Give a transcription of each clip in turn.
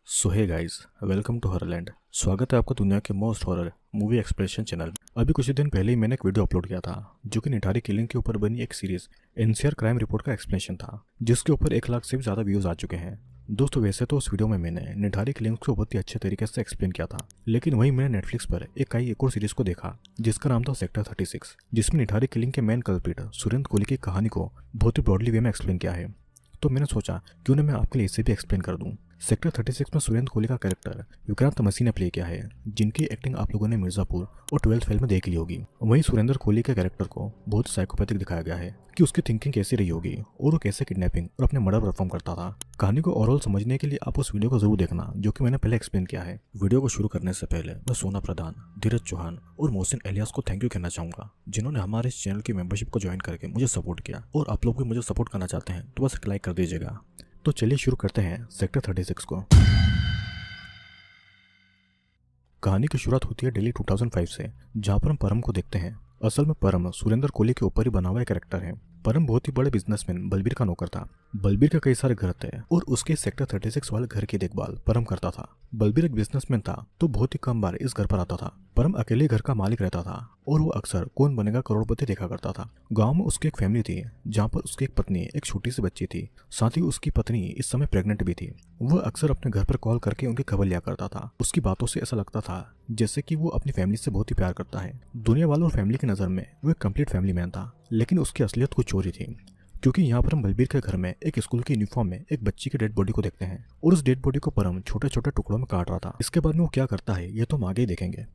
So hey guys, welcome to Horrorland. स्वागत है आपका दुनिया के most horror movie expression channel. अभी कुछ दिन पहले ही मैंने एक वीडियो अपलोड किया था जो कि निठारी किलिंग के ऊपर बनी एक सीरीज एनसीआर क्राइम रिपोर्ट का एक्सप्लेनेशन था, जिसके ऊपर 1 लाख से भी ज़्यादा व्यूज़ आ चुके हैं। दोस्तों, वैसे तो उस वीडियो में मैंने निठारी किलिंग को बहुत ही अच्छे तरीके से एक्सप्लेन किया था, लेकिन वहीं मैंने नेटफ्लिक्स पर एक और सीरीज को देखा जिसका नाम था सेक्टर 36, जिसमें निठारी किलिंग के मेन कल्प्रिट सुरेंद्र कोहली की कहानी को बहुत ही ब्रॉडली वे में एक्सप्लेन किया है। तो मैंने सोचा क्यों ना मैं आपके लिए इसे भी एक्सप्लेन कर दूं। सेक्टर 36 में सुरेंद्र कोहली का कैरेक्टर विक्रांत मसी ने प्ले किया है, जिनकी एक्टिंग आप लोगों ने मिर्जापुर और 12th फेल में देख ली होगी। वहीं सुरेंद्र कोहली के कैरेक्टर को बहुत साइकोपैथिक दिखाया गया है कि उसकी थिंकिंग कैसी रही होगी और वो कैसे किडनैपिंग और अपने मर्डर परफॉर्म करता था। कहानी को ओवरऑल समझने के लिए आप उस वीडियो को जरूर देखना जो कि मैंने पहले एक्सप्लेन किया है। वीडियो को शुरू करने से पहले मैं सोना प्रधान, धीरज चौहान और मोहसिन एलियास को थैंक यू कहना चाहूंगा, जिन्होंने हमारे इस चैनल की मेंबरशिप को ज्वाइन करके मुझे सपोर्ट किया। और आप लोग भी मुझे सपोर्ट करना चाहते हैं तो बस एक लाइक कर दीजिएगा। तो चलिए शुरू करते हैं सेक्टर 36 को। कहानी की शुरुआत होती है दिल्ली 2005 से, जहां पर हम परम को देखते हैं। असल में परम सुरेंद्र कोहली के ऊपर ही बना हुआ एक कैरेक्टर है। परम बहुत ही बड़े बिजनेसमैन बलबीर का नौकर था। बलबीर के कई सारे घर थे और उसके सेक्टर 36 वाले घर की देखभाल परम करता था। बलबीर एक बिजनेसमैन था तो बहुत ही कम बार इस घर पर आता था। परम अकेले घर का मालिक रहता था और वो अक्सर कौन बनेगा करोड़पति देखा करता था। गांव में उसकी एक फैमिली थी जहां पर उसकी एक पत्नी, एक छोटी सी बच्ची थी। साथ ही उसकी पत्नी इस समय प्रेग्नेंट भी थी। वह अक्सर अपने घर पर कॉल करके उनकी खबर लिया करता था। उसकी बातों से ऐसा लगता था जैसे कि वो अपनी फैमिली से बहुत ही प्यार करता है। दुनिया वालों और फैमिली की नज़र में वो एक कंप्लीट फैमिली मैन था, लेकिन उसकी असलियत कुछ चोरी थी। क्योंकि यहाँ पर हम बलबीर के घर में एक स्कूल की यूनिफॉर्म में एक बच्ची की डेड बॉडी को देखते हैं और उस डेड बॉडी को परम छोटे छोटे टुकड़ों में काट रहा था। इसके बाद में वो क्या करता है ये तो हम आगे ही देखेंगे,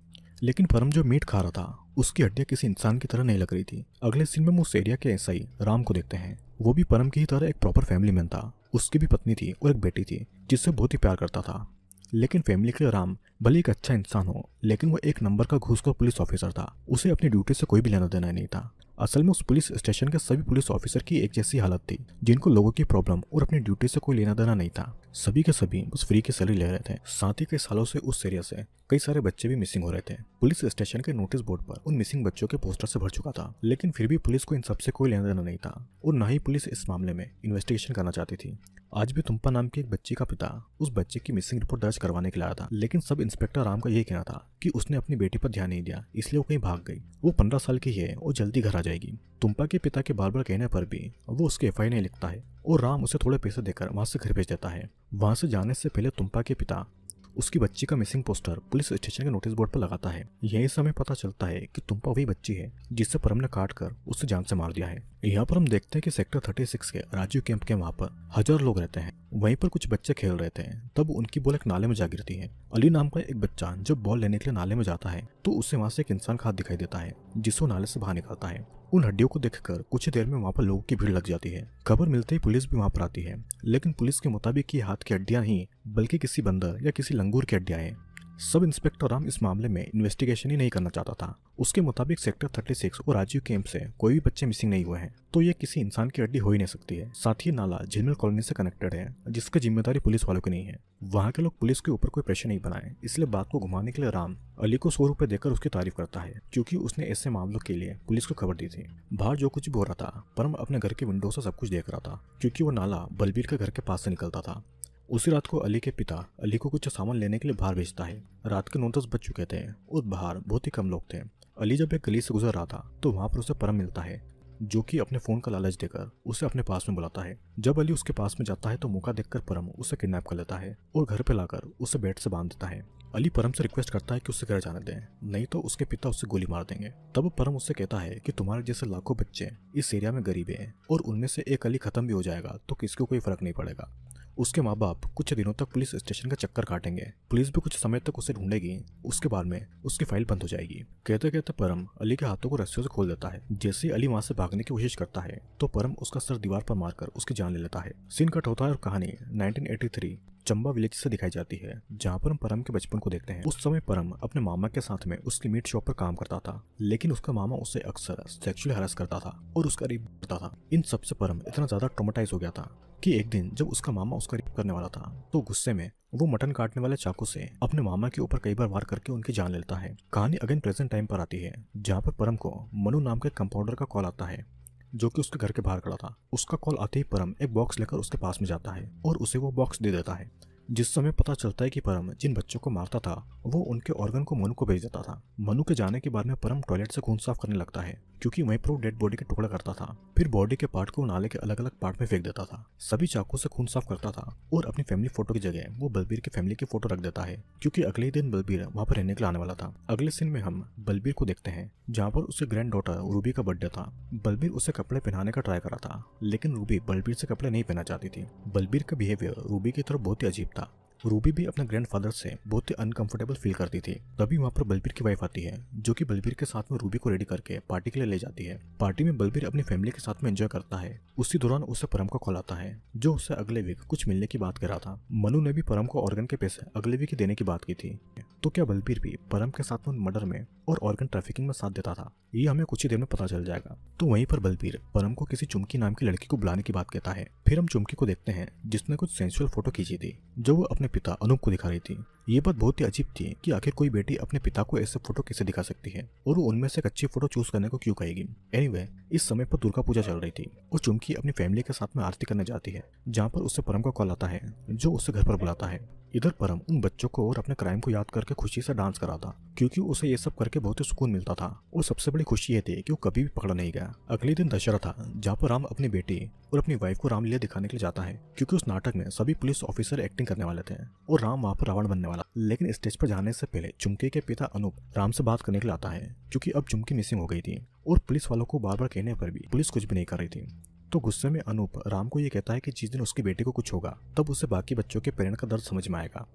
लेकिन परम जो मीट खा रहा था उसकी हड्डियां किसी इंसान की तरह नहीं लग रही थी। अगले सीन में हम उस एरिया के एसआई राम को देखते हैं। वो भी परम की ही तरह एक प्रॉपर फैमिली मैन था। उसकी भी पत्नी थी और एक बेटी थी जिससे बहुत ही प्यार करता था। लेकिन फैमिली के लिए राम भले एक अच्छा इंसान हो, लेकिन वो एक नंबर का घूसखोर पुलिस ऑफिसर था। उसे अपनी ड्यूटी से कोई भी लेना देना नहीं था। असल में उस पुलिस स्टेशन के सभी पुलिस ऑफिसर की एक जैसी हालत थी, जिनको लोगों की प्रॉब्लम और अपनी ड्यूटी से कोई लेना देना नहीं था। सभी के सभी बस फ्री की सैलरी ले रहे थे। साथ ही कई सालों से उस एरिया से कई सारे बच्चे भी मिसिंग हो रहे थे। पुलिस स्टेशन के नोटिस बोर्ड पर उन मिसिंग बच्चों के पोस्टर से भर चुका था, लेकिन फिर भी पुलिस को इन सबसे कोई लेना देना नहीं था और न ही पुलिस इस मामले में इन्वेस्टिगेशन करना चाहती थी। आज भी तुम्पा नाम की एक बच्ची का पिता उस बच्चे की मिसिंग रिपोर्ट दर्ज करवाने के लिए आया था, लेकिन सब इंस्पेक्टर राम का यही कहना था कि उसने अपनी बेटी पर ध्यान नहीं दिया, इसलिए वो कहीं भाग गई। वो 15 साल की है और जल्दी घर आ जाएगी। तुम्पा के पिता के बार बार कहने पर भी वो उसके एफआईआर नहीं लिखता है और राम उसे थोड़े पैसे देकर वहां से घर भेज देता है। वहां से जाने से पहले तुम्पा के पिता उसकी बच्ची का मिसिंग पोस्टर पुलिस स्टेशन के नोटिस बोर्ड पर लगाता है। यही समय पता चलता है कि तुम्पा वही बच्ची है जिससे परम ने काट कर उसे जान से मार दिया है। यहाँ पर हम देखते हैं कि सेक्टर 36 के राजीव कैंप के वहाँ पर 1000 लोग रहते हैं। वहीं पर कुछ बच्चे खेल रहे थे, तब उनकी बॉल एक नाले में जा गिरती है। अली नाम का एक बच्चा जब बॉल लेने के लिए नाले में जाता है तो उसे वहाँ से एक इंसान का हाथ दिखाई देता है जिसको नाले से बाहर निकलता है। उन हड्डियों को देखकर कुछ ही देर में वहाँ पर लोगों की भीड़ लग जाती है। खबर मिलते ही पुलिस भी वहाँ पर आती है, लेकिन पुलिस के मुताबिक ये हाथ की हड्डियां नहीं बल्कि किसी बंदर या किसी लंगूर की हड्डियां हैं। सब इंस्पेक्टर राम इस मामले में इन्वेस्टिगेशन ही नहीं करना चाहता था। उसके मुताबिक सेक्टर 36 और राजीव कैंप से कोई भी बच्चे मिसिंग नहीं हुए हैं, तो ये किसी इंसान की हड्डी हो ही नहीं सकती है। साथ ही नाला झिलमिल कॉलोनी से कनेक्टेड है, जिसकी जिम्मेदारी पुलिस वालों की नहीं है। वहाँ के लोग पुलिस के ऊपर कोई प्रेशर नहीं बनाए, इसलिए बात को घुमाने के लिए राम अली को 100 रुपए देकर उसकी तारीफ करता है, क्योंकि उसने ऐसे मामलों के लिए पुलिस को खबर दी थी। बाहर जो कुछ भी हो रहा था, परम अपने घर के विंडो से सब कुछ देख रहा था, क्योंकि वो नाला बलबीर के घर के पास से निकलता था। उसी रात को अली के पिता अली को कुछ सामान लेने के लिए बाहर भेजता है। रात के 9-10 बज चुके थे और बाहर बहुत ही कम लोग थे। अली जब एक गली से गुजर रहा था तो वहां पर उसे परम मिलता है, जो कि अपने फोन का लालच देकर उसे अपने पास में बुलाता है। जब अली उसके पास में जाता है तो मौका देखकर परम उसे किडनैप कर लेता है और घर पे लाकर उसे बेड से बांध देता है। अली परम से रिक्वेस्ट करता है कि उसे घर जाने दें, नहीं तो उसके पिता उसे गोली मार देंगे। तब परम उससे कहता है कि तुम्हारे जैसे लाखों बच्चे इस एरिया में गरीब हैं और उनमें से एक अली खत्म भी हो जाएगा तो किसको कोई फर्क नहीं पड़ेगा। उसके माँ बाप कुछ दिनों तक पुलिस स्टेशन का चक्कर काटेंगे, पुलिस भी कुछ समय तक उसे ढूंढेगी, उसके बाद में उसकी फाइल बंद हो जाएगी। कहते कहते परम अली के हाथों को रस्सियों से खोल देता है। जैसे ही अली वहां से भागने की कोशिश करता है तो परम उसका सर दीवार पर मारकर उसकी जान ले लेता है। सीन कट होता है और कहानी 1983 चंबा विलेज से दिखाई जाती है, जहाँ पर हम परम के बचपन को देखते हैं। उस समय परम अपने मामा के साथ में उसकी मीट शॉप पर काम करता था, लेकिन उसका मामा उसे अक्सर सेक्सुअली हरास करता था और उसका रेप करता था। इन सबसे परम इतना ज्यादा ट्रॉमेटाइज हो गया था कि एक दिन जब उसका मामा उसका रेप करने वाला था तो गुस्से में वो मटन काटने वाले चाकू से अपने मामा के ऊपर कई बार वार करके उनकी जान लेता है। कहानी अगेन प्रेजेंट टाइम पर आती है, जहाँ पर परम को मनु नाम के कंपाउंडर का कॉल आता है, जो कि उसके घर के बाहर खड़ा था। उसका कॉल आते ही परम एक बॉक्स लेकर उसके पास में जाता है और उसे वो बॉक्स दे देता है। जिस समय पता चलता है कि परम जिन बच्चों को मारता था वो उनके ऑर्गन को मनु को भेज देता था। मनु के जाने के बाद में परम टॉयलेट से खून साफ करने लगता है क्योंकि वहीं पर वो डेड बॉडी के टुकड़ा करता था। फिर बॉडी के पार्ट को नाले के अलग अलग पार्ट में फेंक देता था। सभी चाकू से खून साफ करता था और अपनी फैमिली फोटो की जगह वो बलबीर की फैमिली की फोटो रख देता है क्योंकि अगले ही दिन बलबीर वहां पर रहने के लिए आने वाला था। अगले सीन में हम बलबीर को देखते हैं जहाँ पर उसके ग्रैंड डॉटर रूबी का बर्थडे था। बलबीर उसे कपड़े पहनाने का ट्राई करा था लेकिन रूबी बलबीर से कपड़े नहीं पहना चाहती थी। बलबीर का बिहेवियर रूबी की तरफ बहुत ही अजीब था। रूबी भी अपने ग्रैंडफादर से बहुत ही अनकंफर्टेबल फील करती थी। तभी वहाँ पर बलबीर की वाइफ आती है जो कि बलबीर के साथ में रूबी को रेडी करके पार्टी के लिए ले जाती है। पार्टी में बलबीर अपनी फैमिली के साथ में एंजॉय करता है। उसी दौरान उसे परम का कॉल आता है जो उससे अगले वीक कुछ मिलने की बात कर रहा था। मनु ने भी परम को ऑर्गन के पैसे अगले वीक देने की बात की थी। तो क्या बलबीर भी परम के साथ में मर्डर में और ऑर्गन ट्रैफिकिंग में साथ देता था? ये हमें कुछ ही देर में पता चल जाएगा। तो वहीं पर बलबीर परम को किसी चुमकी नाम की लड़की को बुलाने की बात कहता है। फिर हम चुमकी को देखते हैं जिसने कुछ सेंसुअल फोटो खींची थी जो वो अपने पिता अनूप को दिखा रही थी। ये बात बहुत ही अजीब थी कि आखिर कोई बेटी अपने पिता को ऐसे फोटो कैसे दिखा सकती है और वो उनमें से एक अच्छी फोटो चूज करने को क्यों कहेगी। एनीवे, इस समय पर दुर्गा पूजा चल रही थी और चुमकी अपनी फैमिली के साथ में आरती करने जाती है जहाँ पर उससे परम का कॉल आता है जो उसे घर पर बुलाता है। इधर परम उन बच्चों को और अपने क्राइम को याद करके खुशी से डांस करा था क्योंकि उसे ये सब करके बहुत ही सुकून मिलता था और सबसे बड़ी खुशी ये थी कि वो कभी भी पकड़ा नहीं गया। अगले दिन दशहरा था जहाँ पर राम अपनी बेटी और अपनी वाइफ को रामलीला दिखाने के लिए जाता है क्योंकि उस नाटक में सभी पुलिस ऑफिसर एक्टिंग करने वाले थे और राम वहाँ पर रावण बनने वाला। लेकिन स्टेज पर जाने से पहले चुमकी के पिता अनूप राम से बात करने के लिए आता है क्योंकि अब चुमकी मिसिंग हो गई थी और पुलिस वालों को बार बार कहने पर भी पुलिस कुछ भी नहीं कर रही थी। तो गुस्से में अनूप राम को ये कहता है कि जिस दिन उसकी बेटी को कुछ होगा तब उसे बाकी बच्चों के पेरेंट का दर्द समझ में आएगा।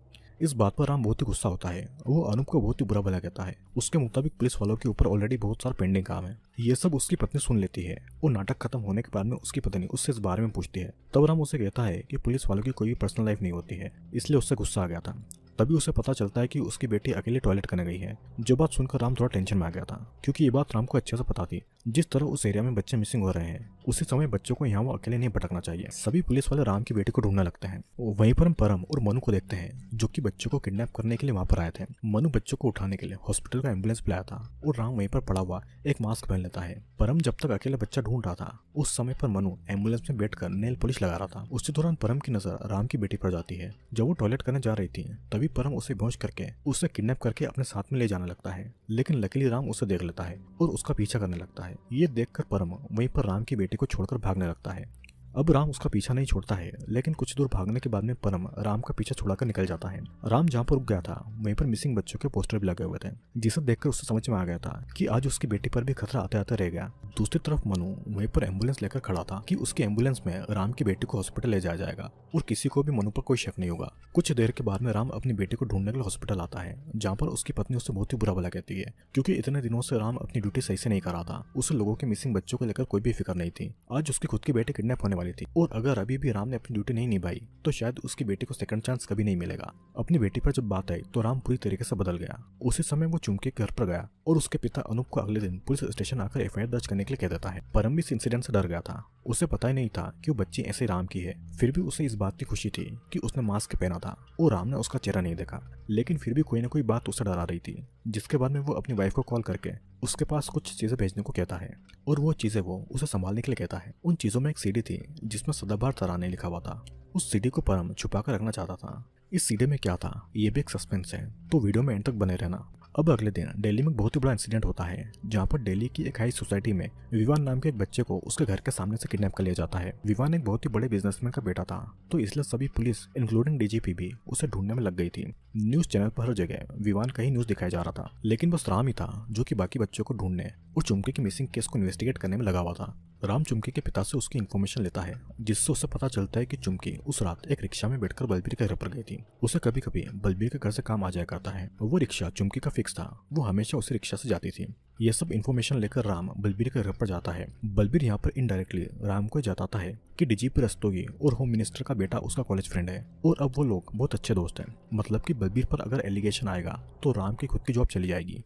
इस बात पर राम बहुत ही गुस्सा होता है। वो अनूप को बहुत ही बुरा भला कहता है। उसके मुताबिक पुलिस वालों के ऊपर ऑलरेडी बहुत सारा पेंडिंग काम है। ये सब उसकी पत्नी सुन लेती है और नाटक खत्म होने के बाद में उसकी पत्नी उससे इस बारे में पूछती है। तब राम उसे कहता है कि पुलिस वालों की कोई भी पर्सनल लाइफ नहीं होती है, इसलिए उससे गुस्सा आ गया था। तभी उसे पता चलता है कि उसकी बेटी अकेले टॉयलेट करने गई है। जो बात सुनकर राम थोड़ा टेंशन में आ गया था क्योंकि ये बात राम को अच्छे से पता थी। जिस तरह उस एरिया में बच्चे मिसिंग हो रहे हैं उसी समय बच्चों को यहाँ वो अकेले नहीं भटकना चाहिए। सभी पुलिस वाले राम की बेटी को ढूंढने लगते हैं। वहीं पर हम परम और मनु को देखते हैं जो कि बच्चों को किडनैप करने के लिए वहां पर आए थे। मनु बच्चों को उठाने के लिए हॉस्पिटल का एम्बुलेंस बुलाया था और राम वहीं पर पड़ा हुआ एक मास्क पहन लेता है। परम जब तक अकेले बच्चा ढूंढ रहा था उस समय पर मनु एम्बुलेंस में बैठकर नेल पॉलिश लगा रहा था। उसी दौरान परम की नजर राम की बेटी पर जाती है। जब वो टॉयलेट करने जा रही थी तभी परम उसे बेहोश करके उसे किडनैप करके अपने साथ में ले जाने लगता है। लेकिन लकीली राम उसे देख लेता है और उसका पीछा करने लगता है। ये देखकर परम वहीं पर राम की बेटी को छोड़कर भागने लगता है। अब राम उसका पीछा नहीं छोड़ता है लेकिन कुछ दूर भागने के बाद में परम राम का पीछा छुड़ाकर निकल जाता है। राम जहाँ पर रुक गया था वहीं पर मिसिंग बच्चों के पोस्टर भी लगे हुए थे जिसे देखकर उसे समझ में आ गया था कि आज उसकी बेटी पर भी खतरा आते आते रह गया। दूसरी तरफ मनु वहीं पर एम्बुलेंस लेकर खड़ा था कि उसकी एम्बुलेंस में राम की बेटी को हॉस्पिटल ले जाया जाएगा और किसी को भी मनु पर कोई शक नहीं होगा। कुछ देर के बाद में राम अपनी बेटी को ढूंढने के लिए हॉस्पिटल आता है जहाँ पर उसकी पत्नी उससे बहुत ही बुरा भला कहती है क्योंकि इतने दिनों से राम अपनी ड्यूटी सही से नहीं कर रहा था। उसे लोगों के मिसिंग बच्चों को लेकर कोई भी फिक्र नहीं थी। आज उसकी खुद की बेटी किडनैप होने वाली थी और अगर अभी भी राम ने अपनी ड्यूटी नहीं निभाई तो शायद उसकी बेटी को सेकंड चांस कभी नहीं मिलेगा। अपनी बेटी पर जब बात आई तो राम पूरी तरीके से बदल गया। उसी समय वो चुमके के घर पर गया और उसके पिता अनूप को अगले दिन पुलिस स्टेशन आकर एफआईआर दर्ज करने के लिए कह देता है। परम भी इस इंसिडेंट से डर गया था। उसे पता ही नहीं था कि वो बच्ची ऐसे राम की है। फिर भी उसे इस बात की खुशी थी कि उसने मास्क पहना था और राम ने उसका चेहरा नहीं देखा। लेकिन फिर भी कोई ना कोई बात उसे डरा रही थी जिसके बाद में वो अपनी वाइफ को कॉल करके उसके पास कुछ चीजें भेजने को कहता है और वो चीजें वो उसे संभालने के लिए कहता है। उन चीजों में एक सीडी थी जिसमें सदाबहार तराने लिखा हुआ था। उस सीडी को परम छुपा कर रखना चाहता था। इस सीडी में क्या था ये भी एक सस्पेंस है, तो वीडियो में एंड तक बने रहना। अब अगले दिन दिल्ली में बहुत ही बड़ा इंसिडेंट होता है जहाँ पर दिल्ली की एक हाई सोसाइटी में विवान नाम के एक बच्चे को उसके घर के सामने से किडनैप कर लिया जाता है। विवान एक बहुत ही बड़े बिजनेसमैन का बेटा था तो इसलिए सभी पुलिस इंक्लूडिंग डीजीपी भी उसे ढूंढने में लग गई थी। न्यूज चैनल पर हर जगह विवान का ही न्यूज दिखाया जा रहा था लेकिन बस राम ही था जो कि बाकी बच्चों को ढूंढने और चुमके की मिसिंग केस को इन्वेस्टिगेट करने में लगा हुआ था। राम चुमकी के पिता से उसकी इन्फॉर्मेशन लेता है जिससे उसे पता चलता है कि चुमकी उस रात एक रिक्शा में बैठकर बलबीर के घर पर गई थी। उसे कभी कभी बलबीर के घर से काम आ जाया करता है। वो रिक्शा चुमकी का फिक्स था, वो हमेशा उसी रिक्शा से जाती थी। ये सब इन्फॉर्मेशन लेकर राम बलबीर के घर पर जाता है। बलबीर यहाँ पर इनडायरेक्टली राम को बताता है कि डीजीपी रस्तोगी और होम मिनिस्टर का बेटा उसका कॉलेज फ्रेंड है और अब वो लोग बहुत अच्छे दोस्त हैं। मतलब कि बलबीर पर अगर एलिगेशन आएगा तो राम की खुद की जॉब चली जाएगी।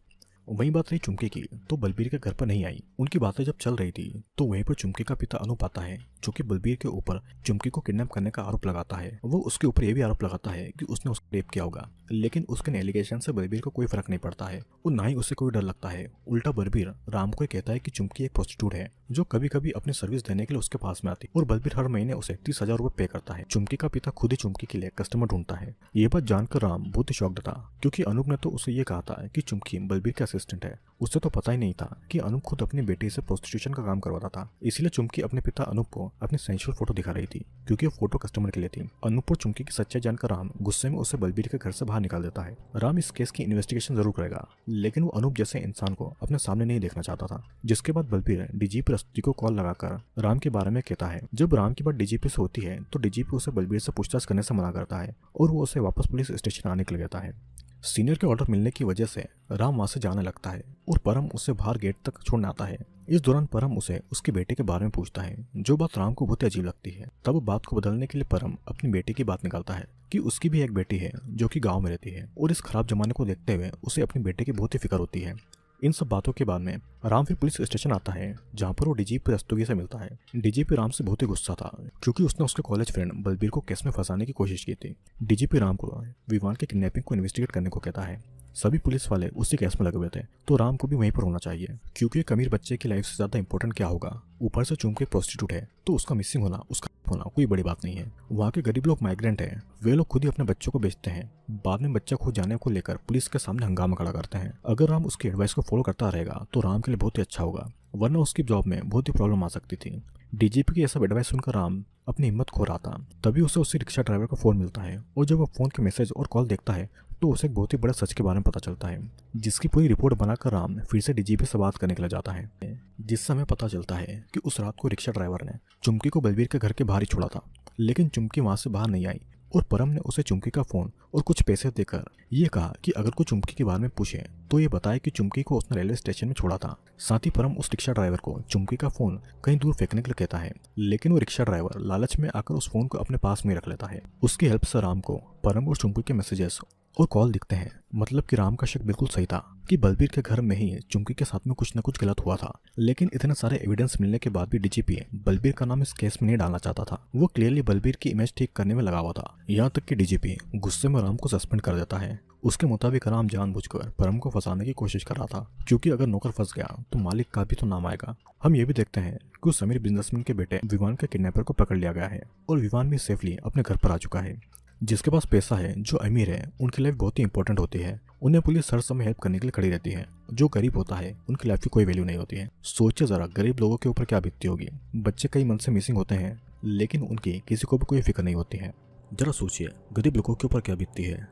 वहीं बात रही चुमके की तो बलबीर के घर पर नहीं आई। उनकी बातें जब चल रही थी तो वहीं पर चुमके का पिता अनूप आता है जो कि बलबीर के ऊपर चुमकी को किडनैप करने का आरोप लगाता है। वो उसके ऊपर यह भी आरोप लगाता है कि उसने उसको रेप किया होगा, लेकिन उसके एलिगेशन से बलबीर को कोई फर्क नहीं पड़ता है और ना ही उसे कोई डर लगता है। उल्टा बलबीर राम को कहता है कि चुमकी एक प्रोस्टिट्यूट है जो कभी कभी अपनी सर्विस देने के लिए उसके पास में आती है और बलबीर हर महीने उसे 30,000 रुपए पे करता है। चुमकी का पिता खुद ही चुमकी के लिए कस्टमर ढूंढता है। ये बात जानकर राम बहुत ही शॉक्ड था, क्योंकि अनूप ने तो उसे ये कहा था कि चुमकी बलबीर का असिस्टेंट है। उसे तो पता ही नहीं था कि अनूप खुद अपनी बेटी से प्रोस्टिट्यूशन का काम करवाता था। इसीलिए चुमकी अपने पिता अनूप को अपनी सेंशुअल फोटो दिखा रही थी, क्योंकि वो फोटो कस्टमर के लिए थी। अनूप और चुमकी की सच्चाई जानकर राम गुस्से में उसे बलबीर के घर से बाहर निकाल देता है। राम इस केस की इन्वेस्टिगेशन जरूर करेगा, लेकिन वो अनूप जैसे इंसान को अपने सामने नहीं देखना चाहता था। जिसके बाद बलबीर डीजीपी रस्तोगी को कॉल लगाकर राम के बारे में कहता है। जब राम की बात डीजीपी से होती है तो डीजीपी उसे बलबीर से पूछताछ करने से मना करता है और वो उसे वापस पुलिस स्टेशन आने के लिए कहता है। सीनियर के ऑर्डर मिलने की वजह से राम वहां से जाने लगता है और परम उसे बाहर गेट तक छोड़ने आता है। इस दौरान परम उसे उसके बेटे के बारे में पूछता है, जो बात राम को बहुत ही अजीब लगती है। तब बात को बदलने के लिए परम अपनी बेटी की बात निकालता है कि उसकी भी एक बेटी है जो कि गांव में रहती है और इस खराब जमाने को देखते हुए उसे अपनी बेटे की बहुत ही फिक्र होती है। इन सब बातों के बाद में राम फिर पुलिस स्टेशन आता है, जहाँ पर वो डीजीपी रस्तोगी से मिलता है। डीजीपी राम से बहुत ही गुस्सा था, क्योंकि उसने उसके कॉलेज फ्रेंड बलबीर को केस में फंसाने की कोशिश की थी। डीजीपी राम को विवान के किडनैपिंग को इन्वेस्टिगेट करने को कहता है। सभी पुलिस वाले उसी केस में लगे हुए थे, तो राम को भी वहीं पर होना चाहिए, क्योंकि एक अमीर बच्चे की लाइफ से ज्यादा इंपॉर्टेंट क्या होगा। ऊपर से चुमकी प्रोस्टिट्यूट है, तो उसका मिसिंग होना, उसका होना कोई बड़ी बात नहीं है। वहाँ के गरीब लोग माइग्रेंट हैं, वे लोग खुद ही अपने बच्चों को बेचते हैं। बाद में बच्चा खो जाने को लेकर पुलिस के सामने हंगामा खड़ा करते हैं। अगर राम उसकी एडवाइस को फॉलो करता रहेगा तो राम के लिए बहुत ही अच्छा होगा, वरना उसकी जॉब में बहुत ही प्रॉब्लम आ सकती थी। डीजीपी की यह सब एडवाइस सुनकर राम अपनी हिम्मत खो रहा था। तभी उसे उसी रिक्शा ड्राइवर का फोन मिलता है और जब वो फोन के मैसेज और कॉल देखता है तो उसे एक बहुत ही बड़ा सच के बारे में पता चलता है, जिसकी पूरी रिपोर्ट बनाकर राम फिर से डीजीपी से बात करने के लिए जाता है। जिससे हमें पता चलता है कि उस रात को रिक्शा ड्राइवर ने चुमकी को बलबीर के घर के बाहर ही छोड़ा था, लेकिन चुमकी वहां से बाहर नहीं आई और परम ने उसे चुमकी का फोन और कुछ पैसे देकर ये कहा कि अगर कोई चुमकी के बारे में पूछे तो ये बताए कि चुमकी को उसने रेलवे स्टेशन में छोड़ा था। साथ ही परम उस रिक्शा ड्राइवर को चुमकी का फोन कहीं दूर फेंकने के लिए कहता है, लेकिन वो रिक्शा ड्राइवर लालच में आकर उस फोन को अपने पास में रख लेता है। उसकी हेल्प से राम को परम और चुमकी के मैसेजेस और कॉल दिखते हैं। मतलब कि राम का शक बिल्कुल सही था कि बलबीर के घर में ही चुमकी के साथ में कुछ न कुछ गलत हुआ था। लेकिन इतने सारे एविडेंस मिलने के बाद भी डीजीपी बलबीर का नाम इस केस में नहीं डालना चाहता था। वो क्लियरली बलबीर की इमेज ठीक करने में लगा हुआ था। यहाँ तक कि डीजीपी गुस्से में राम को सस्पेंड कर देता है। उसके मुताबिक राम जानबूझकर परम को फंसाने की कोशिश कर रहा था, क्योंकि अगर नौकर फंस गया तो मालिक का भी तो नाम आएगा। हम ये भी देखते हैं कि उस अमीर बिजनेसमैन के बेटे विवान के किडनैपर को पकड़ लिया गया है और विवान भी सेफली अपने घर पर आ चुका है। जिसके पास पैसा है, जो अमीर है, उनकी लाइफ बहुत ही इंपॉर्टेंट होती है। उन्हें पुलिस हर समय हेल्प करने के लिए खड़ी रहती है। जो गरीब होता है उनकी लाइफ की कोई वैल्यू नहीं होती है। सोचिए जरा गरीब लोगों के ऊपर क्या बीतती होगी। बच्चे कई मंथ से मिसिंग होते हैं, लेकिन उनकी किसी को भी कोई फिक्र नहीं होती है। जरा सोचिए गरीब लोगों के ऊपर क्या बीतती है,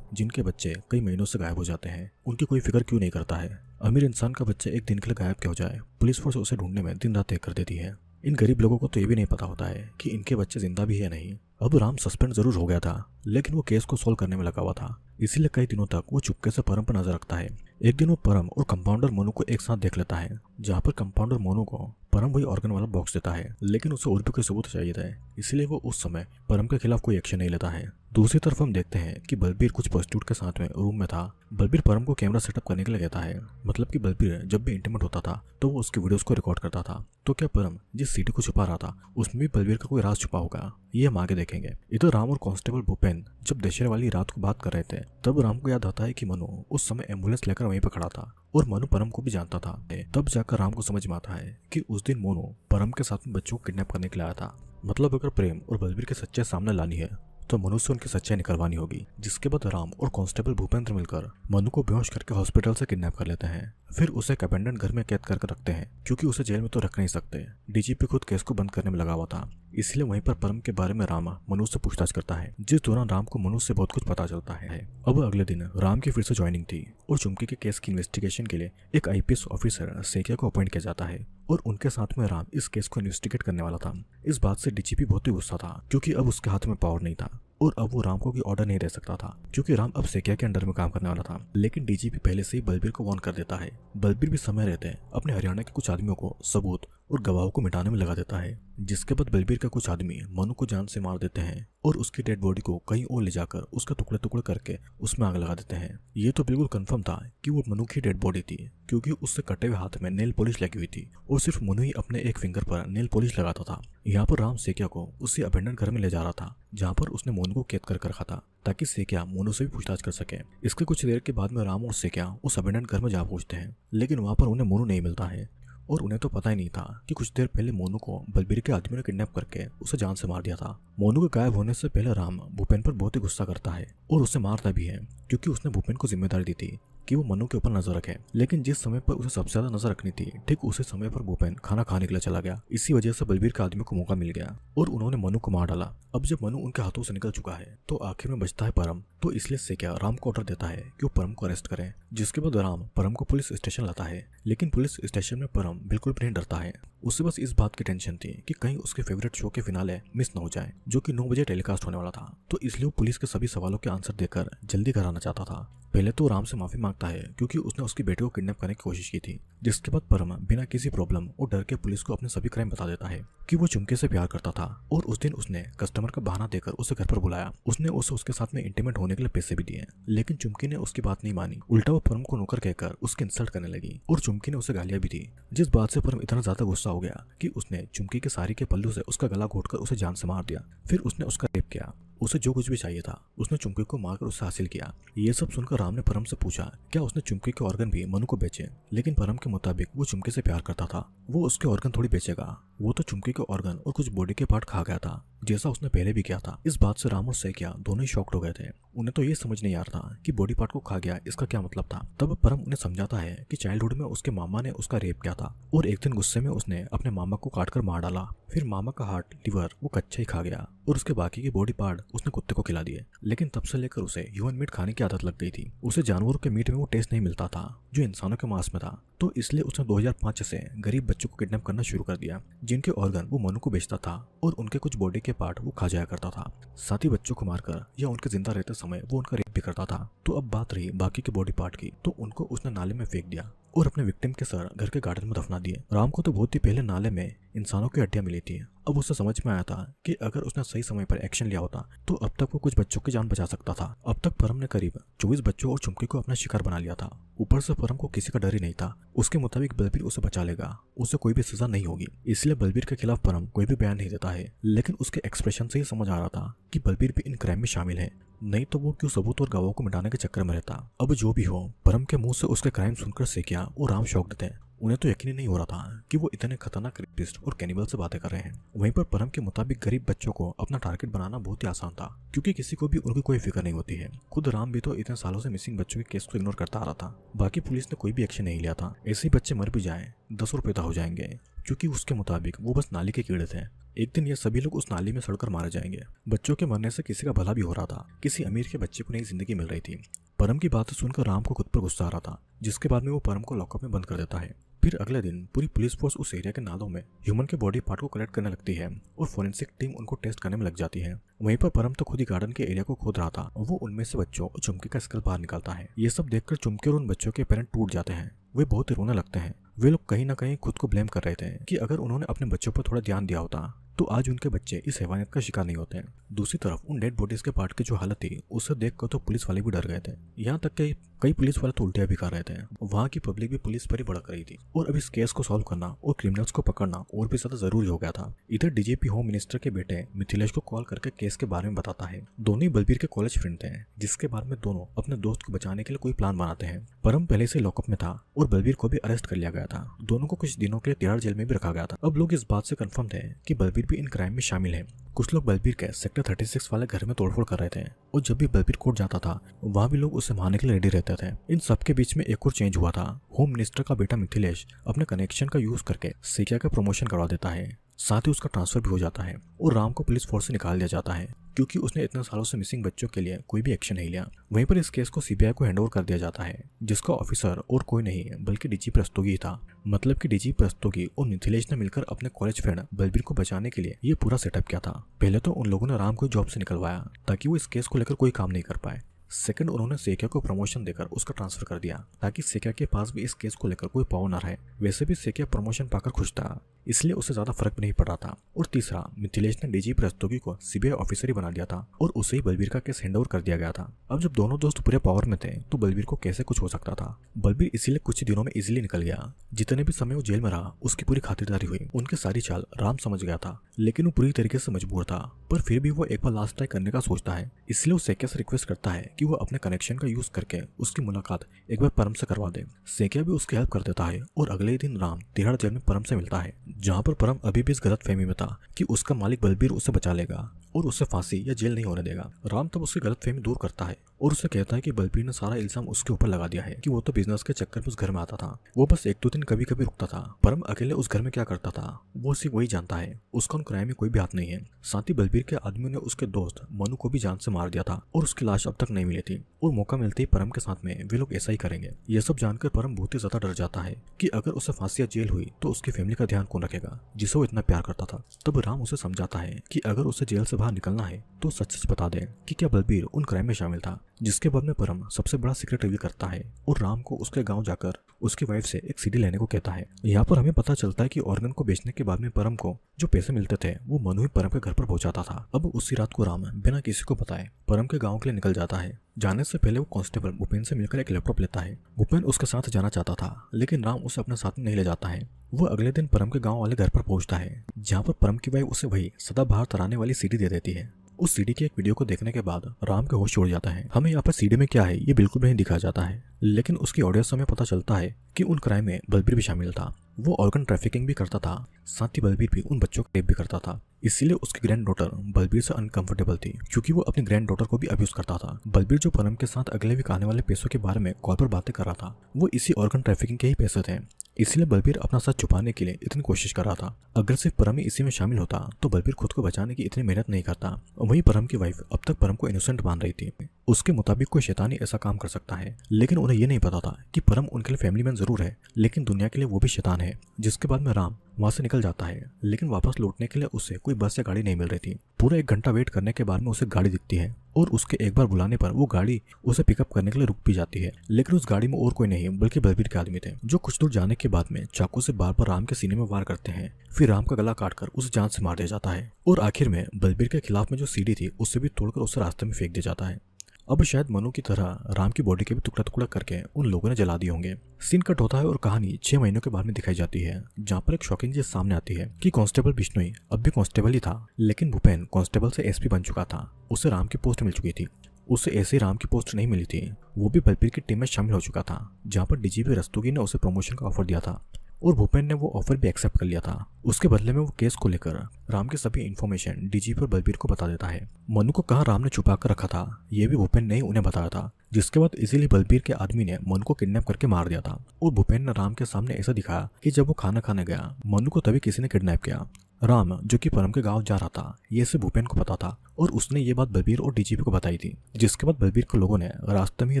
जिनके बच्चे कई महीनों से गायब हो जाते हैं। उनकी कोई फिक्र क्यों नहीं करता है। अमीर इंसान का बच्चा एक दिन के लिए गायब क्या हो जाए, पुलिस फोर्स उसे ढूंढने में दिन रात एक कर देती है। इन गरीब लोगों को तो ये भी नहीं पता होता है कि इनके बच्चे जिंदा भी है नहीं। अब राम सस्पेंड जरूर हो गया था, लेकिन वो केस को सोल्व करने में लगा हुआ था। इसीलिए कई दिनों तक वो चुपके से परम पर नजर रखता है। एक दिन वो परम और कंपाउंडर मोनू को एक साथ देख लेता है, जहाँ पर कंपाउंडर मोनू को परम वही ऑर्गन वाला बॉक्स देता है, लेकिन उसे और भी कोई सबूत चाहिए था, इसलिए वो उस समय परम के खिलाफ कोई एक्शन नहीं लेता है। दूसरी तरफ हम देखते हैं कि बलबीर कुछ प्रोस्टिट्यूट के साथ में रूम में था। बलबीर परम को कैमरा सेटअप करने के लिए कहता है। मतलब कि बलबीर जब भी इंटीमेट होता था तो वो उसकी वीडियोस को रिकॉर्ड करता था। तो क्या परम जिस सीडी को छुपा रहा था उसमें भी बलबीर का कोई राज छुपा होगा, ये हम आगे देखेंगे। इधर राम और कांस्टेबल भूपेन जब दशहरे वाली रात को बात कर रहे थे, तब राम को याद आता है कि मनु उस समय एम्बुलेंस लेकर वहीं पर खड़ा था और मनु परम को भी जानता था। तब जाकर राम को समझ में आता है कि उस दिन मोनू परम के साथ में बच्चों को किडनैप करने के लिए आया था। मतलब अगर प्रेम और बलबीर के सच्चाई सामने लानी है तो मनु से उनकी सच्चाई निकलवानी होगी। जिसके बाद राम और कांस्टेबल भूपेंद्र मिलकर मनु को बेहोश करके हॉस्पिटल से किडनैप कर लेते हैं। फिर उसे एक अबेंडन घर में कैद करके रखते हैं, क्योंकि उसे जेल में तो रख नहीं सकते। डीजीपी खुद केस को बंद करने में लगा हुआ था, इसलिए वहीं पर परम के बारे में राम मनु से पूछताछ करता है, जिस दौरान राम को मनु से बहुत कुछ पता चलता है। अब अगले दिन राम की फिर से ज्वाइनिंग थी और चुमकी के केस की इन्वेस्टिगेशन के लिए एक आईपीएस ऑफिसर सेकिया को अपॉइंट किया जाता है और उनके साथ में राम इस केस को इन्वेस्टिगेट करने वाला था। इस बात से डीजीपी बहुत ही गुस्सा था, क्योंकि अब उसके हाथ में पावर नहीं था और अब वो राम को कोई ऑर्डर नहीं दे सकता था, क्योंकि राम अब सेकिया के अंडर में काम करने वाला था। लेकिन डीजीपी पहले से ही बलबीर को वार्न कर देता है। बलबीर भी समय रहते अपने हरियाणा के कुछ आदमियों को सबूत और गवाहों को मिटाने में लगा देता है, जिसके बाद बलबीर का कुछ आदमी मनु को जान से मार देते हैं और उसकी डेड बॉडी को कहीं और ले जाकर उसका टुकड़े टुकड़े करके उसमें आग लगा देते हैं। ये तो बिल्कुल कंफर्म था कि वो मनु की डेड बॉडी थी, क्योंकि उससे कटे हुए हाथ में नेल पॉलिश लगी हुई थी और सिर्फ मनु ही अपने एक फिंगर पर नेल पॉलिश लगाता था। यहाँ पर राम सेकिया को उसी अबेंडन घर में ले जा रहा था, जहाँ पर उसने मोनू को कैद कर रखा था ताकि सेकिया मोनू से भी पूछताछ कर सके। इसके कुछ देर के बाद में राम और सेकिया उस अबेंडन घर में जा पहुंचते हैं, लेकिन वहाँ पर उन्हें मोनू नहीं मिलता है और उन्हें तो पता ही नहीं था कि कुछ देर पहले मोनू को बलबीर के आदमियों ने किडनैप करके उसे जान से मार दिया था। मोनू के गायब होने से पहले राम भूपेन पर बहुत ही गुस्सा करता है और उसे मारता भी है, क्योंकि उसने भूपेन को जिम्मेदारी दी थी कि वो मनु के ऊपर नजर रखे। लेकिन जिस समय पर उसे सबसे ज्यादा नजर रखनी थी, ठीक उसी समय पर भूपेन खाना खाने के लिए चला गया। इसी वजह से बलबीर के आदमी को मौका मिल गया और उन्होंने मनु को मार डाला। अब जब मनु उनके हाथों से निकल चुका है तो आखिर में बचता है परम। तो इसलिए सेकिया राम को ऑर्डर देता है कि वो परम को अरेस्ट करें, जिसके बाद राम परम को पुलिस स्टेशन लाता है। लेकिन पुलिस स्टेशन में परम बिल्कुल भी नहीं डरता है। उसे बस इस बात की टेंशन थी कि कहीं उसके फेवरेट शो के फिनाले मिस न हो जाए, जो कि 9 बजे टेलीकास्ट होने वाला था। तो इसलिए वो पुलिस के सभी सवालों के आंसर देकर जल्दी घर आना चाहता था। पहले तो राम से माफी मांगता है क्योंकि उसने उसकी बेटी को किडनैप करने की कोशिश की थी, जिसके बाद परम बिना किसी प्रॉब्लम और डर के पुलिस को अपने सभी क्राइम बता देता है कि वो चुमके से प्यार करता था और उस दिन उसने कस्टमर का बहाना देकर उसे घर पर बुलाया। उसने उसे उसके साथ में इंटीमेट होने के लिए पैसे भी दिए, लेकिन चुमकी ने उसकी बात नहीं मानी। उल्टा वो परम को नौकर कहकर उसकी इंसल्ट करने लगी और चुमकी ने उसे गालियां भी दी, जिस बात से परम इतना ज्यादा गुस्सा हो गया कि उसने चुमकी के साड़ी के पल्लू से उसका गला घोटकर उसे जान से मार दिया। फिर उसने उसका रेप किया। उसे जो कुछ भी चाहिए था उसने चुमकी को मारकर उससे हासिल किया। ये सब सुनकर राम ने परम से पूछा क्या उसने चुमकी के ऑर्गन भी मनु को बेचे, लेकिन परम के मुताबिक वो चुमकी से प्यार करता था, वो उसके ऑर्गन थोड़ी बेचेगा। वो तो चुमकी के ऑर्गन और कुछ बॉडी के पार्ट खा गया था, जैसा उसने पहले भी किया था। इस बात से राम और सेकिया दोनों ही शॉक्ड हो गए थे। उन्हें तो ये समझ नहीं आ रहा था कि बॉडी पार्ट को खा गया इसका क्या मतलब था। तब परम उन्हें समझाता है कि चाइल्डहुड में उसके मामा ने उसका रेप किया था और एक दिन गुस्से में उसने अपने मामा को काटकर मार डाला। फिर मामा का हार्ट लिवर वो कच्चा ही खा गया और उसके बाकी के बॉडी पार्ट उसने कुत्ते को खिला दिए। लेकिन तब से लेकर उसे ह्यूमन मीट खाने की आदत लग गई थी। उसे जानवरों के मीट में वो टेस्ट नहीं मिलता था जो इंसानों के मांस में था। तो इसलिए उसने 2005 से गरीब बच्चों को किडनैप करना शुरू कर दिया, जिनके ऑर्गन वो मनु को बेचता था और उनके कुछ बॉडी के पार्ट वो खा जाया करता था। साथ ही बच्चों को मारकर या उनके जिंदा रहते समय वो उनका रेप भी करता था। तो अब बात रही बाकी के बॉडी पार्ट की, तो उनको उसने नाले में फेंक दिया और अपने विक्टिम के सर घर के गार्डन में दफना दिए। राम को तो बहुत ही पहले नाले में इंसानों की हड्डियां मिली थी। अब उसे समझ में आया था कि अगर उसने सही समय पर एक्शन लिया होता तो अब तक वो कुछ बच्चों की जान बचा सकता था। अब तक परम ने करीब 24 बच्चों और चुमकी को अपना शिकार बना लिया था। ऊपर से परम को किसी का डर ही नहीं था। उसके मुताबिक बलबीर उसे बचा लेगा, उसे कोई भी सजा नहीं होगी। इसलिए बलबीर के खिलाफ परम कोई भी बयान नहीं देता है। लेकिन उसके एक्सप्रेशन से ही समझ आ रहा था कि बलबीर भी इन क्राइम में शामिल है, नहीं तो वो क्यों सबूत और गवाहों को मिटाने के चक्कर में रहता। अब जो भी हो, परम के मुंह से उसके क्राइम सुनकर सेकिया और राम शॉक्ड थे। उन्हें तो यकीन ही नहीं हो रहा था कि वो इतने खतरनाक रेपिस्ट और कैनिबल से बातें कर रहे हैं। वहीं पर परम के मुताबिक गरीब बच्चों को अपना टारगेट बनाना बहुत ही आसान था, क्योंकि किसी को भी उनकी कोई फिक्र नहीं होती है। खुद राम भी तो इतने सालों से मिसिंग बच्चों के केस को इग्नोर करता आ रहा था। बाकी पुलिस ने कोई भी एक्शन नहीं लिया था। ऐसे ही बच्चे मर भी जाए 10 और पैदा हो जाएंगे, क्योंकि उसके मुताबिक वो बस नाली के कीड़े थे। एक दिन ये सभी लोग उस नाली में सड़कर मारे जाएंगे। बच्चों के मरने से किसी का भला भी हो रहा था, किसी अमीर के बच्चे को नई जिंदगी मिल रही थी। परम की बातें सुनकर राम को खुद पर गुस्सा आ रहा था, जिसके बाद में वो परम को लॉकअप में बंद कर देता है। फिर अगले दिन पूरी पुलिस फोर्स उस एरिया के नालों में ह्यूमन के बॉडी पार्ट को कलेक्ट करने लगती है और फोरेंसिक टीम उनको टेस्ट करने में लग जाती है। वहीं पर परम तो खुद ही गार्डन के एरिया को खोद रहा था। वो उनमें से बच्चों और चुमकी का स्कल बाहर निकालता है। ये सब देखकर चुमकी और उन बच्चों के पेरेंट टूट जाते हैं। वे बहुत ही रोने लगते हैं। वे लोग कहीं ना कहीं खुद को ब्लेम कर रहे थे कि अगर उन्होंने अपने बच्चों पर थोड़ा ध्यान दिया होता तो आज उनके बच्चे इस हैवानियत का शिकार नहीं होते। दूसरी तरफ उन डेड बॉडीज के पार्ट की जो हालत थी उसे देखकर तो पुलिस वाले भी डर गए थे। यहाँ तक कि कई पुलिस वाले तो उल्टियां भी कर रहे थे। वहाँ की पब्लिक भी पुलिस पर ही भड़क रही थी और अब इस केस को सॉल्व करना और क्रिमिनल्स को पकड़ना और भी ज्यादा जरूरी हो गया था। इधर डीजीपी होम मिनिस्टर के बेटे मिथिलेश को कॉल करके केस के बारे में बताता है। दोनों ही बलबीर के कॉलेज फ्रेंड थे, जिसके बाद में दोनों अपने दोस्त को बचाने के लिए कोई प्लान बनाते हैं। परम पहले से लॉकअप में था और बलबीर को भी अरेस्ट कर लिया गया था। दोनों को कुछ दिनों के लिए तिहाड़ जेल में भी रखा गया था। अब लोग इस बात से कंफर्म थे कि बलबीर भी इन क्राइम में शामिल है। कुछ लोग बलबीर के सेक्टर 36 वाले घर में तोड़फोड़ कर रहे थे और जब भी बलबीर कोर्ट जाता था वहाँ भी लोग उसे मारने के लिए रेडी रहते थे। इन सबके बीच में एक और चेंज हुआ था। होम मिनिस्टर का बेटा मिथिलेश अपने कनेक्शन का यूज करके सेकिया का प्रमोशन करवा देता है। साथ ही उसका ट्रांसफर भी हो जाता है और राम को पुलिस फोर्स से निकाल दिया जाता है, क्योंकि उसने इतने सालों से मिसिंग बच्चों के लिए कोई भी एक्शन नहीं लिया। वहीं पर इस केस को सीबीआई को हैंडओवर कर दिया जाता है, जिसका ऑफिसर और कोई नहीं बल्कि डीजीपी रस्तोगी ही था। मतलब कि डीजीपी रस्तोगी और मिथिलेश ने मिलकर अपने कॉलेज फ्रेंड बलबीर को बचाने के लिए ये पूरा सेटअप किया था। पहले तो उन लोगों ने राम को जॉब से निकलवाया ताकि वो इस केस को लेकर कोई काम नहीं कर पाए। सेकंड, उन्होंने सेकिया को प्रमोशन देकर उसका ट्रांसफर कर दिया ताकि सेकिया के पास भी इस केस को लेकर कोई पावर न रहे। वैसे भी सेकिया प्रमोशन पाकर खुश था, इसलिए उसे ज्यादा फर्क नहीं पड़ रहा था। और तीसरा, मिथिलेश ने डीजीपी रस्तोगी को सीबीआई ऑफिसर ही बना दिया था और उसे ही बलबीर का केस हैंडओवर कर दिया गया था। अब जब दोनों दोस्त पूरे पावर में थे तो बलबीर को कैसे कुछ हो सकता था। बलबीर इसीलिए कुछ ही दिनों में इजीली निकल गया। जितने भी समय वो जेल में रहा उसकी पूरी खातिरदारी हुई। उनकी सारी चाल राम समझ गया था, लेकिन वो पूरी तरीके से मजबूर था। पर फिर भी वो एक बार लास्ट ट्राई करने का सोचता है, इसलिए वो सेकिया से रिक्वेस्ट करता है कि वो अपने कनेक्शन का यूज करके उसकी मुलाकात एक बार परम से करवा दे। सेकिया भी उसकी हेल्प कर देता है और अगले ही दिन राम तिहाड़ जेल में परम से मिलता है, जहाँ पर परम अभी भी इस गलतफहमी में था कि उसका मालिक बलबीर उसे बचा लेगा और उसे फांसी या जेल नहीं होने देगा। राम तब उसकी गलतफहमी दूर करता है और उसे कहता है कि बलबीर ने सारा इल्जाम उसके ऊपर लगा दिया है कि वो तो बिजनेस के चक्कर में उस घर में आता था, वो बस एक दो दिन कभी कभी रुकता था। परम अकेले उस घर में क्या करता था वो सिर्फ वही जानता है, उसका उन क्राइम में कोई भी हाथ नहीं है। साथ ही बलबीर के आदमियों ने उसके दोस्त मनु को भी जान से मार दिया था और उसकी लाश अब तक नहीं मिली थी और मौका मिलते ही परम के साथ में वे लोग ऐसा ही करेंगे। यह सब जानकर परम बहुत ही ज्यादा डर जाता है कि अगर उसे फांसी या जेल हुई तो उसकी फैमिली का ध्यान कौन रखेगा जिसे वो इतना प्यार करता था। तब राम उसे समझाता है कि अगर उसे जेल से बाहर निकलना है तो सच सच बता दे कि क्या बलबीर उन क्राइम में शामिल था। जिसके बाद में परम सबसे बड़ा सीक्रेट रिवील करता है और राम को उसके गांव जाकर उसकी वाइफ से एक सीडी लेने को कहता है। यहाँ पर हमें पता चलता है कि ऑर्गन को बेचने के बाद में परम को जो पैसे मिलते थे वो मनु ही परम के घर पर पहुंचाता था। अब उसी रात को राम बिना किसी को बताए परम के गाँव के लिए निकल जाता है। जाने से पहले वो कांस्टेबल भूपेन से मिलकर एक लैपटॉप लेता है। भूपेन उसके साथ जाना चाहता था, लेकिन राम उसे अपने साथ में नहीं ले जाता है। वो अगले दिन परम के गांव वाले घर पर पहुंचता है, जहां पर परम की वाइफ उसे वही सदाबहार तराने वाली सीडी दे देती है। उस सीडी की एक वीडियो को देखने के बाद राम के होश उड़ जाता है। हमें यहाँ पर सीडी में क्या है ये बिल्कुल भी नहीं दिखाया जाता है, लेकिन उसकी ऑडियो से हमें पता चलता है कि उन क्राइम में बलबीर भी शामिल था। वो ऑर्गन ट्रैफिकिंग भी करता था, साथ ही बलबीर भी उन बच्चों को रेप भी करता था। इसीलिए उसकी ग्रैंड डॉटर बलबीर से अनकंफर्टेबल थी, क्योंकि वो अपनी ग्रैंड डॉटर को भी अब्यूज करता था। बलबीर जो परम के साथ अगले वीक आने वाले पैसों के बारे में कॉल पर बातें कर रहा था, वो इसी ऑर्गन ट्रैफिकिंग के ही पैसे थे। इसलिए बलबीर अपना सच छुपाने के लिए इतनी कोशिश कर रहा था। अगर सिर्फ परम ही इसी में शामिल होता तो बलबीर खुद को बचाने की इतनी मेहनत नहीं करता। वहीं परम की वाइफ अब तक परम को इनोसेंट मान रही थी। उसके मुताबिक कोई शैतानी ऐसा काम कर सकता है, लेकिन उन्हें यह नहीं पता था कि परम उनके लिए फैमिली मैन जरूर है, लेकिन दुनिया के लिए वो भी शैतान है। जिसके बाद में राम वहां से निकल जाता है, लेकिन वापस लौटने के लिए उसे कोई बस या गाड़ी नहीं मिल रही थी। पूरा 1 घंटा वेट करने के बाद में उसे गाड़ी दिखती है और उसके एक बार बुलाने पर वो गाड़ी उसे पिकअप करने के लिए रुक भी जाती है। लेकिन उस गाड़ी में और कोई नहीं बल्कि बलबीर के आदमी थे, जो कुछ दूर जाने के बाद में चाकू से बार बार राम के सीने में वार करते हैं। फिर राम का गला काटकर उसे जान से मार दिया जाता है और आखिर में बलबीर के खिलाफ में जो सीडी थी उसे भी तोड़कर उसे रास्ते में फेंक दिया जाता है। अब शायद मनु की तरह राम की बॉडी के भी टुकड़ा टुकड़ा करके उन लोगों ने जला दिए होंगे। सीन कट होता है और कहानी 6 महीनों के बाद में दिखाई जाती है, जहाँ पर एक शॉकिंग चीज सामने आती है कि कांस्टेबल बिश्नोई अब भी कांस्टेबल ही था, लेकिन भूपेन कांस्टेबल से एसपी बन चुका था। उसे राम की पोस्ट मिल चुकी थी। उसे ऐसे राम की पोस्ट नहीं मिली थी, वो भी बलबीर की टीम में शामिल हो चुका था, जहाँ पर डीजीपी रस्तोगी ने उसे प्रमोशन का ऑफर दिया था और भूपेन ने वो ऑफर भी एक्सेप्ट कर लिया था। उसके बदले में वो केस को लेकर राम की सभी इन्फॉर्मेशन डीजीपी और बलबीर को बता देता है। मनु को कहाँ राम ने छुपा कर रखा था ये भी भूपेन ने ही उन्हें बताया था, जिसके बाद इसीलिए बलबीर के आदमी ने मनु को किडनैप करके मार दिया था। और भूपेन ने राम के सामने ऐसा दिखाया कि जब वो खाना खाने गया मनु को तभी किसी ने किडनैप किया। राम जो कि परम के गांव जा रहा था ये से भूपेन को पता था और उसने ये बात बलबीर और डीजीपी को बताई थी, जिसके बाद बलबीर के लोगों ने रास्ते में ही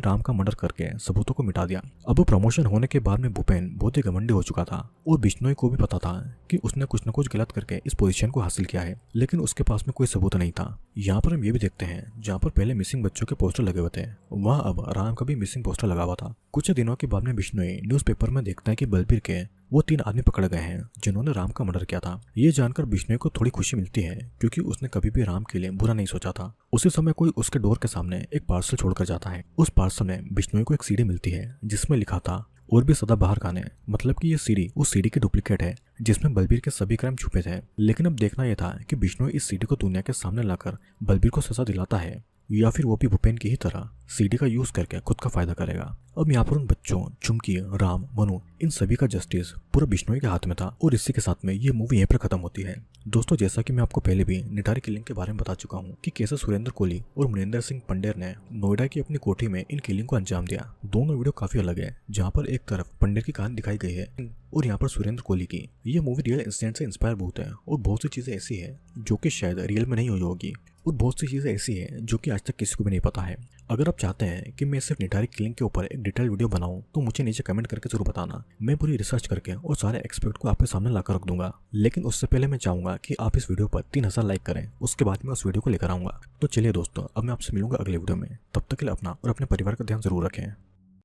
राम का मर्डर करके सबूतों को मिटा दिया। अब प्रमोशन होने के बाद में भूपेन बहुत ही घमंडी हो चुका था और बिश्नोई को भी पता था कि उसने कुछ न कुछ गलत करके इस पोजीशन को हासिल किया है, लेकिन उसके पास में कोई सबूत नहीं था। यहाँ पर हम ये भी देखते हैं जहाँ पर पहले मिसिंग बच्चों के पोस्टर लगे हुए थे वहाँ अब राम का भी मिसिंग पोस्टर लगा हुआ था। कुछ दिनों के बाद में बिश्नोई न्यूज़पेपर में देखता है कि बलबीर के वो 3 आदमी पकड़ गए हैं जिन्होंने राम का मर्डर किया था। ये जानकर बिश्नोई को थोड़ी खुशी मिलती है, क्योंकि उसने कभी भी राम के लिए बुरा नहीं सोचा था। उसी समय कोई उसके डोर के सामने एक पार्सल छोड़कर जाता है। उस पार्सल में बिश्नोई को एक सीडी मिलती है जिसमें लिखा था और भी सदाबहार गाने, मतलब कि ये सीडी उस सीडी की डुप्लीकेट है जिसमें बलबीर के सभी क्राइम छुपे थे। लेकिन अब देखना यह था कि बिश्नोई इस सीडी को दुनिया के सामने लाकर बलबीर को सजा दिलाता है या फिर वो भी भूपेन की ही तरह सीडी का यूज करके खुद का फायदा करेगा। अब यहाँ पर उन बच्चों चुमकी, राम, मनु इन सभी का जस्टिस पूरा बिश्नोई के हाथ में था और इसी के साथ में ये मूवी यहीं पर खत्म होती है। दोस्तों जैसा कि मैं आपको पहले भी निटारी किलिंग के बारे में बता चुका हूँ कि कैसे सुरेंद्र कोहली और मनिंदर सिंह पंडेर ने नोएडा की अपनी कोठी में इन किलिंग को अंजाम दिया। दोनों वीडियो काफी अलग है, जहाँ पर एक तरफ पंडेर की कहानी दिखाई गई है और यहाँ पर सुरेंद्र कोहली की। ये मूवी रियल इंसिडेंट से इंस्पायर बहुत है और बहुत सी चीजें ऐसी है जो कि शायद रियल में नहीं हुई होगी और बहुत सी चीज़ें ऐसी हैं जो कि आज तक किसी को भी नहीं पता है। अगर आप चाहते हैं कि मैं सिर्फ निटारी किलिंग के ऊपर एक डिटेल वीडियो बनाऊं तो मुझे नीचे कमेंट करके जरूर बताना। मैं पूरी रिसर्च करके और सारे एक्सपर्ट को आपके सामने लाकर रख दूंगा। लेकिन उससे पहले मैं चाहूंगा कि आप इस वीडियो पर 3000 लाइक करें, उसके बाद मैं उस वीडियो को लेकर आऊंगा। तो चलिए दोस्तों, अब मैं आपसे मिलूंगा अगले वीडियो में। तब तक के लिए अपना और अपने परिवार का ध्यान जरूर रखें।